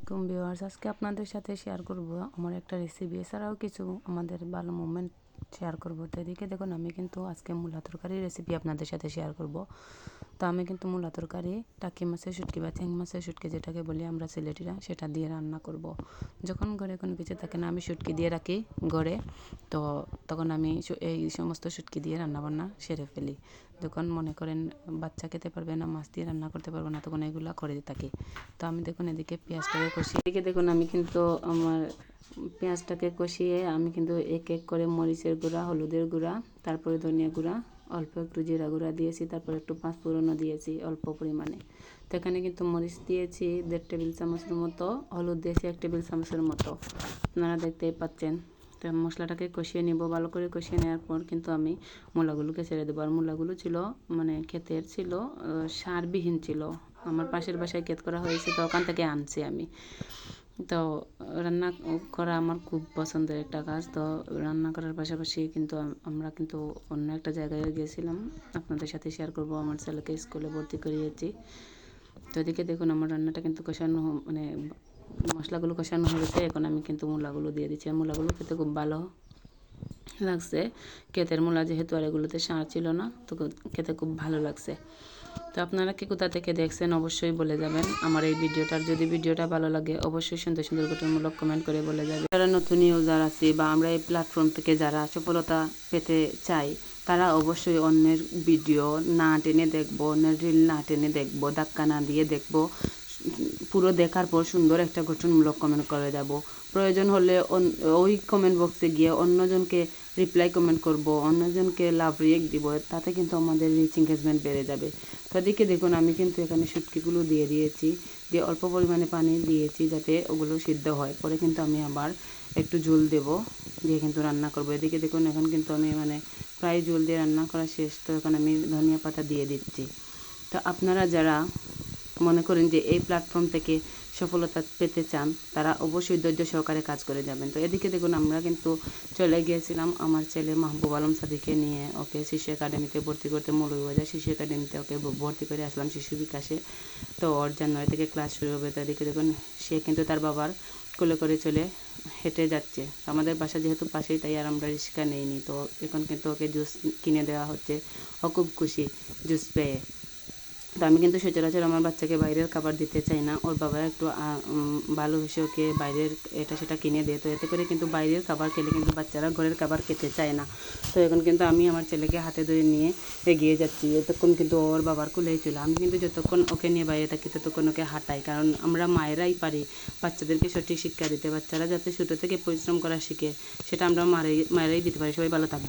আলাইকুম ভিউয়ার্স, আজকে আপনাদের সাথে শেয়ার করব আমার একটা রেসিপি, এছাড়াও কিছু আমাদের ভালো মোমেন্ট শেয়ার করব। তো এদিকে দেখুন, আমি কিন্তু আজকে মূলা তরকারির রেসিপি আপনাদের সাথে শেয়ার করব। তো আমি কিন্তু মূলা তরকারি টাকি মাছের শুটকি বা চিং মাছের শুটকি যেটাকে বলি আমরা সিলেটিরা, সেটা দিয়ে রান্না করব। যখন ঘরে কোনো কিছু থাকে না, আমি শুটকি দিয়ে রাখি ঘরে, তো তখন আমি এই সমস্ত শুটকি দিয়ে রান্নাবান্না সেরে ফেলি। যখন মনে করেন বাচ্চা খেতে পারবে না, মাছ দিয়ে রান্না করতে পারবো না, তখন এগুলো করে থাকি। তো আমি দেখুন এদিকে পেঁয়াজটাকে কষিয়ে, এদিকে দেখুন আমি কিন্তু আমার পেঁয়াজটাকে কষিয়ে আমি কিন্তু এক এক করে মরিচের গুঁড়া, হলুদের গুঁড়া, তারপরে ধনিয়া গুঁড়া, অল্প একটু জিরা গুঁড়া দিয়েছি, তারপর একটু পাঁচফোড়নও দিয়েছি অল্প পরিমাণে। তো এখানে কিন্তু মরিচ দিয়েছি 1.5 টেবিল চামচের মতো, হলুদ দিয়েছি 1 টেবিল চামচের মতো, আপনারা দেখতেই পাচ্ছেন। তো মশলাটাকে কষিয়ে নিব, ভালো করে কষিয়ে নেওয়ার পর কিন্তু আমি মূলাগুলোকে ছেড়ে দেবো। আর মূলাগুলো ছিল মানে ক্ষেতের ছিল, সারবিহীন ছিল, আমার পাশের বাসায় ক্ষেত করা হয়েছে, তো ওখান থেকে আনছি আমি। তো রান্না করা আমার খুব পছন্দের একটা কাজ। তো রান্না করার পাশাপাশি কিন্তু আমরা কিন্তু অন্য একটা জায়গায় গিয়েছিলাম, আপনাদের সাথে শেয়ার করব। আমার ছেলেকে স্কুলে ভর্তি করিয়েছি। তো এদিকে দেখুন আমার রান্নাটা কিন্তু কষানো, মানে মশলাগুলো কষানো হয়েছে। এখন আমি কিন্তু মূলাগুলো দিয়ে দিচ্ছি। আর মূলাগুলো খেতে খুব ভালো লাগছে, ক্ষেতের মূলা যেহেতু, আর এগুলোতে সার ছিল না, তো খেতে খুব ভালো লাগছে। তো আপনারা কি কোথা থেকে দেখছেন অবশ্যই বলে যাবেন আমার এই ভিডিওটার। যদি ভিডিওটা ভালো লাগে অবশ্যই সুন্দর সুন্দর গঠনমূলক কমেন্ট করে বলে যাবে। যারা নতুন ইউজার আছে বা আমরা এই প্ল্যাটফর্ম থেকে যারা সফলতা পেতে চাই, তারা অবশ্যই অন্যের ভিডিও না টেনে দেখবো, অন্যের রিল না টেনে দেখবো, ধাক্কা না দিয়ে দেখবো, পুরো দেখার পর সুন্দর একটা গঠনমূলক কমেন্ট করে যাব। প্রয়োজন হলে ওই কমেন্ট বক্সে গিয়ে অন্যজনকে রিপ্লাই কমেন্ট করব, অন্যজনকে লাভ রিয়েক্ট দিব, তাতে কিন্তু আমাদের রিচ এঙ্গেজমেন্ট বেড়ে যাবে। তো এদিকে দেখুন আমি কিন্তু এখানে শুটকিগুলো দিয়ে দিয়েছি, দিয়ে অল্প পরিমাণে পানি দিয়েছি যাতে ওগুলো সিদ্ধ হয়। পরে কিন্তু আমি আবার একটু ঝোল দেব, দিয়ে কিন্তু রান্না করব। এদিকে দেখুন এখন কিন্তু আমি প্রায় ঝোল দিয়ে রান্না করা শেষ। তো এখন আমি ধনিয়া পাতা দিয়ে দিচ্ছি। তো আপনারা যারা মনে করেন যে এই প্ল্যাটফর্ম থেকে সফলতা পেতে চান, তারা অবশ্যই ধৈর্য সহকারে কাজ করে যাবেন। তো এদিকে দেখুন আমরা কিন্তু চলে গিয়েছিলাম আমার ছেলে মাহবুব আলম সাদিকে নিয়ে, ওকে শিশু একাডেমিতে ভর্তি করতে, মৌলভীবাজার শিশু একাডেমিতে ওকে ভর্তি করে আসলাম শিশু বিকাশে। তো ওর জানুয়ারি থেকে ক্লাস শুরু হবে। তো এদিকে দেখুন সে কিন্তু তার বাবার কোলে করে চলে হেঁটে যাচ্ছে। আমাদের বাসা যেহেতু পাশেই, তাই আর আমরা রিক্সা নেইনি। তো এখন কিন্তু ওকে জুস কিনে দেওয়া হচ্ছে, ও খুব খুশি জুস পেয়ে। তো আমি কিন্তু সচরাচর আমার বাচ্চাকে বাইরের খাবার দিতে চাই না, ওর বাবা একটু ভালোবেসে ওকে বাইরের এটা সেটা কিনে দেয়। তো এতে করে কিন্তু বাইরের খাবার খেলে কিন্তু বাচ্চারা ঘরের খাবার খেতে চায় না। তো এখন কিন্তু আমি আমার ছেলেকে হাতে ধরে নিয়ে এগিয়ে যাচ্ছি। এতক্ষণ কিন্তু ওর বাবার কোলেই ছিল। আমি কিন্তু যতক্ষণ ওকে নিয়ে বাইরে থাকি ততক্ষণ ওকে হাঁটাই, কারণ আমরা মায়েরাই পারি বাচ্চাদেরকে সঠিক শিক্ষা দিতে। বাচ্চারা যাতে ছোটো থেকে পরিশ্রম করা শিখে, সেটা আমরা মায়েরাই দিতে পারি। সবাই ভালো থাকবে।